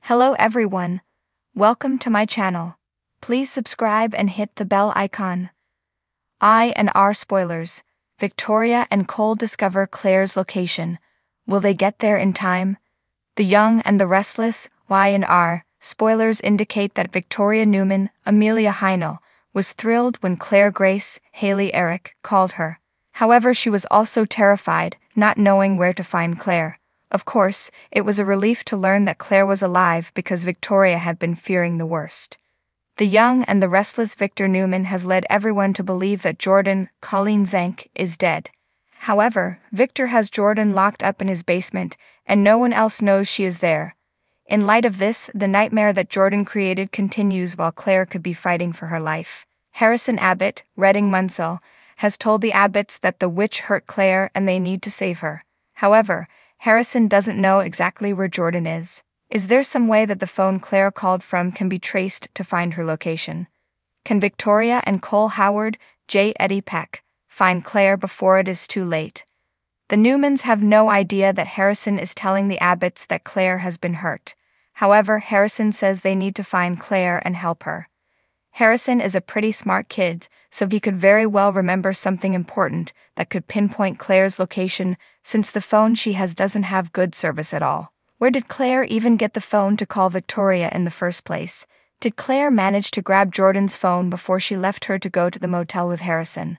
Hello everyone. Welcome to my channel. Please subscribe and hit the bell icon. I&R spoilers. Victoria and Cole discover Claire's location. Will they get there in time? The Young and the Restless. Y&R spoilers indicate that Victoria Newman, Amelia Heinel, was thrilled when Claire Grace Haley Eric called her. However, she was also terrified, not knowing where to find Claire. Of course, it was a relief to learn that Claire was alive because Victoria had been fearing the worst. The Young and the Restless Victor Newman has led everyone to believe that Jordan, Colleen Zank, is dead. However, Victor has Jordan locked up in his basement, and no one else knows she is there. In light of this, the nightmare that Jordan created continues while Claire could be fighting for her life. Harrison Abbott, Redding Munsell, has told the Abbotts that the witch hurt Claire and they need to save her. However, Harrison doesn't know exactly where Jordan is. Is there some way that the phone Claire called from can be traced to find her location? Can Victoria and Cole Howard, J. Eddie Peck, find Claire before it is too late? The Newmans have no idea that Harrison is telling the Abbotts that Claire has been hurt. However, Harrison says they need to find Claire and help her. Harrison is a pretty smart kid, so he could very well remember something important that could pinpoint Claire's location, since the phone she has doesn't have good service at all. Where did Claire even get the phone to call Victoria in the first place? Did Claire manage to grab Jordan's phone before she left her to go to the motel with Harrison?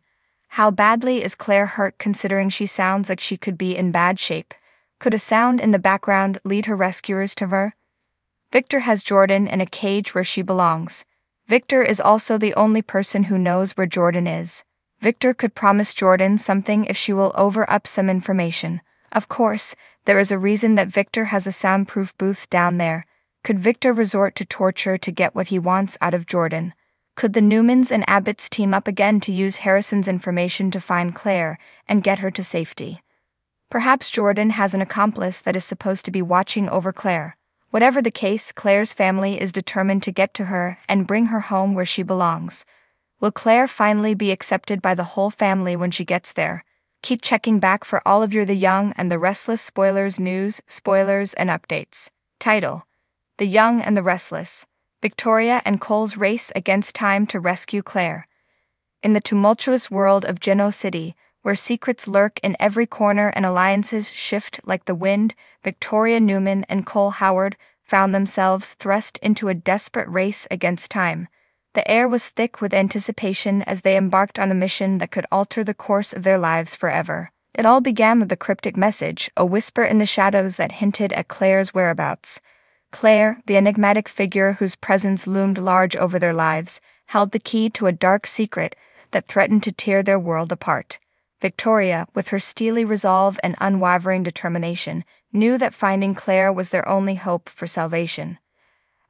How badly is Claire hurt considering she sounds like she could be in bad shape? Could a sound in the background lead her rescuers to her? Victor has Jordan in a cage where she belongs. Victor is also the only person who knows where Jordan is. Victor could promise Jordan something if she will over-up some information. Of course, there is a reason that Victor has a soundproof booth down there. Could Victor resort to torture to get what he wants out of Jordan? Could the Newmans and Abbotts team up again to use Harrison's information to find Claire and get her to safety? Perhaps Jordan has an accomplice that is supposed to be watching over Claire. Whatever the case, Claire's family is determined to get to her and bring her home where she belongs. Will Claire finally be accepted by the whole family when she gets there? Keep checking back for all of your The Young and the Restless spoilers, news, spoilers, and updates. Title: The Young and the Restless. Victoria and Cole's race against time to rescue Claire. In the tumultuous world of Genoa City, where secrets lurk in every corner and alliances shift like the wind, Victoria Newman and Cole Howard found themselves thrust into a desperate race against time. The air was thick with anticipation as they embarked on a mission that could alter the course of their lives forever. It all began with a cryptic message, a whisper in the shadows that hinted at Claire's whereabouts. Claire, the enigmatic figure whose presence loomed large over their lives, held the key to a dark secret that threatened to tear their world apart. Victoria, with her steely resolve and unwavering determination, knew that finding Claire was their only hope for salvation.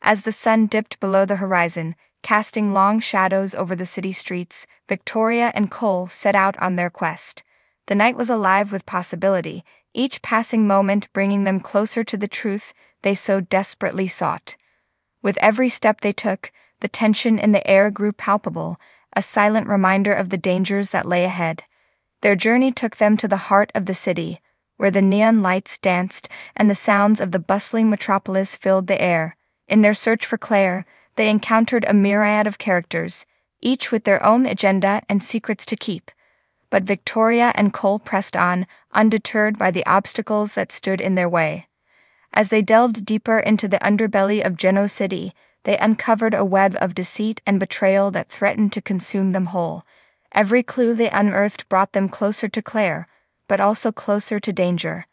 As the sun dipped below the horizon, casting long shadows over the city streets, Victoria and Cole set out on their quest. The night was alive with possibility, each passing moment bringing them closer to the truth they so desperately sought. With every step they took, the tension in the air grew palpable, a silent reminder of the dangers that lay ahead. Their journey took them to the heart of the city, where the neon lights danced and the sounds of the bustling metropolis filled the air. In their search for Claire, they encountered a myriad of characters, each with their own agenda and secrets to keep. But Victoria and Cole pressed on, undeterred by the obstacles that stood in their way. As they delved deeper into the underbelly of Genoa City, they uncovered a web of deceit and betrayal that threatened to consume them whole. Every clue they unearthed brought them closer to Claire, but also closer to danger.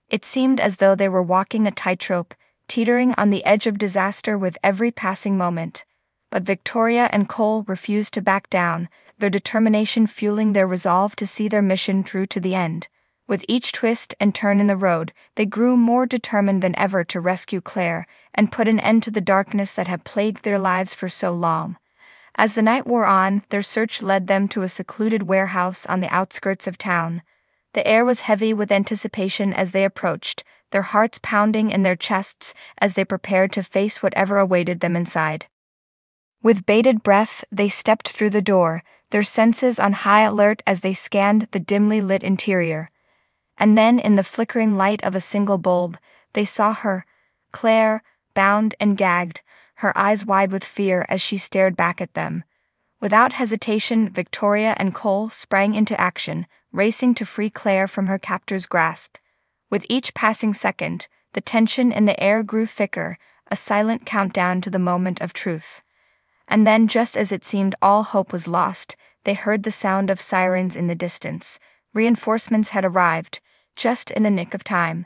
It seemed as though they were walking a tightrope, teetering on the edge of disaster with every passing moment. But Victoria and Cole refused to back down, their determination fueling their resolve to see their mission through to the end. With each twist and turn in the road, they grew more determined than ever to rescue Claire and put an end to the darkness that had plagued their lives for so long. As the night wore on, their search led them to a secluded warehouse on the outskirts of town. The air was heavy with anticipation as they approached, their hearts pounding in their chests as they prepared to face whatever awaited them inside. With bated breath, they stepped through the door, their senses on high alert as they scanned the dimly lit interior. And then, in the flickering light of a single bulb, they saw her, Claire, bound and gagged, her eyes wide with fear as she stared back at them. Without hesitation, Victoria and Cole sprang into action, racing to free Claire from her captor's grasp. With each passing second, the tension in the air grew thicker, a silent countdown to the moment of truth. And then, just as it seemed all hope was lost, they heard the sound of sirens in the distance. Reinforcements had arrived, just in the nick of time.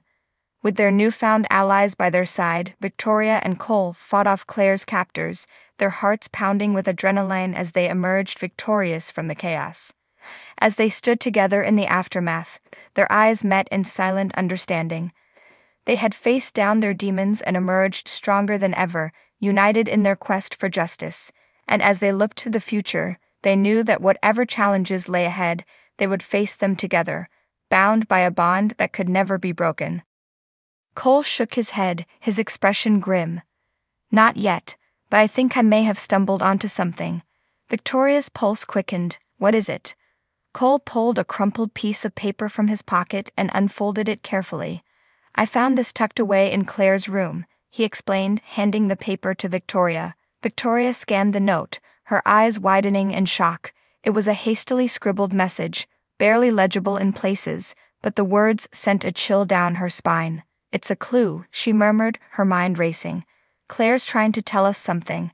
With their newfound allies by their side, Victoria and Cole fought off Claire's captors, their hearts pounding with adrenaline as they emerged victorious from the chaos. As they stood together in the aftermath, their eyes met in silent understanding. They had faced down their demons and emerged stronger than ever, united in their quest for justice. And as they looked to the future, they knew that whatever challenges lay ahead, they would face them together, bound by a bond that could never be broken. Cole shook his head, his expression grim. "Not yet, but I think I may have stumbled onto something." Victoria's pulse quickened. "What is it?" Cole pulled a crumpled piece of paper from his pocket and unfolded it carefully. "I found this tucked away in Claire's room," he explained, handing the paper to Victoria. Victoria scanned the note, her eyes widening in shock. It was a hastily scribbled message, barely legible in places, but the words sent a chill down her spine. "It's a clue," she murmured, her mind racing. "Claire's trying to tell us something."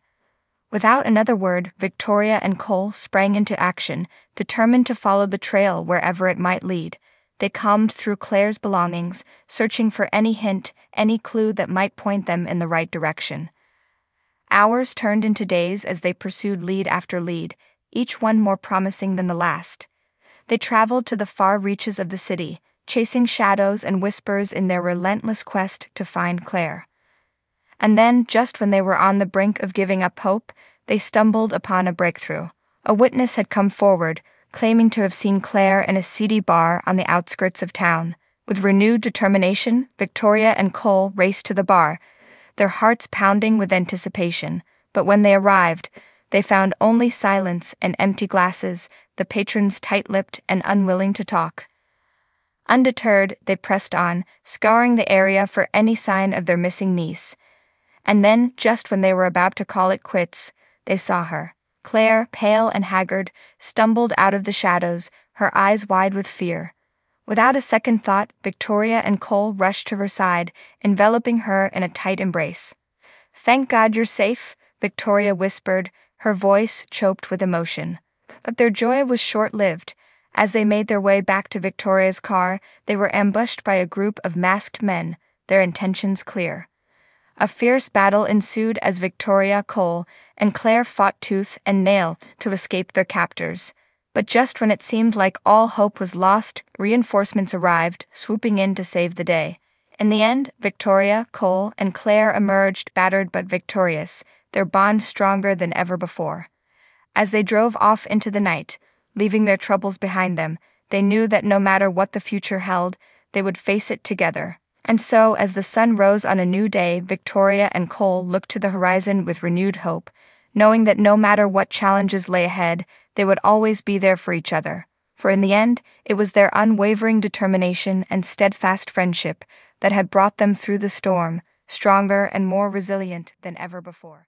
Without another word, Victoria and Cole sprang into action, determined to follow the trail wherever it might lead. They combed through Claire's belongings, searching for any hint, any clue that might point them in the right direction. Hours turned into days as they pursued lead after lead, each one more promising than the last. They traveled to the far reaches of the city, chasing shadows and whispers in their relentless quest to find Claire. And then, just when they were on the brink of giving up hope, they stumbled upon a breakthrough. A witness had come forward, claiming to have seen Claire in a seedy bar on the outskirts of town. With renewed determination, Victoria and Cole raced to the bar, their hearts pounding with anticipation. But when they arrived, they found only silence and empty glasses, the patrons tight-lipped and unwilling to talk. Undeterred, they pressed on, scouring the area for any sign of their missing niece. And then, just when they were about to call it quits, they saw her. Claire, pale and haggard, stumbled out of the shadows, her eyes wide with fear. Without a second thought, Victoria and Cole rushed to her side, enveloping her in a tight embrace. "Thank God you're safe," Victoria whispered, her voice choked with emotion. But their joy was short-lived. As they made their way back to Victoria's car, they were ambushed by a group of masked men, their intentions clear. A fierce battle ensued as Victoria, Cole, and Claire fought tooth and nail to escape their captors. But just when it seemed like all hope was lost, reinforcements arrived, swooping in to save the day. In the end, Victoria, Cole, and Claire emerged battered but victorious, their bond stronger than ever before. As they drove off into the night, leaving their troubles behind them, they knew that no matter what the future held, they would face it together. And so, as the sun rose on a new day, Victoria and Cole looked to the horizon with renewed hope, knowing that no matter what challenges lay ahead, they would always be there for each other. For in the end, it was their unwavering determination and steadfast friendship that had brought them through the storm, stronger and more resilient than ever before.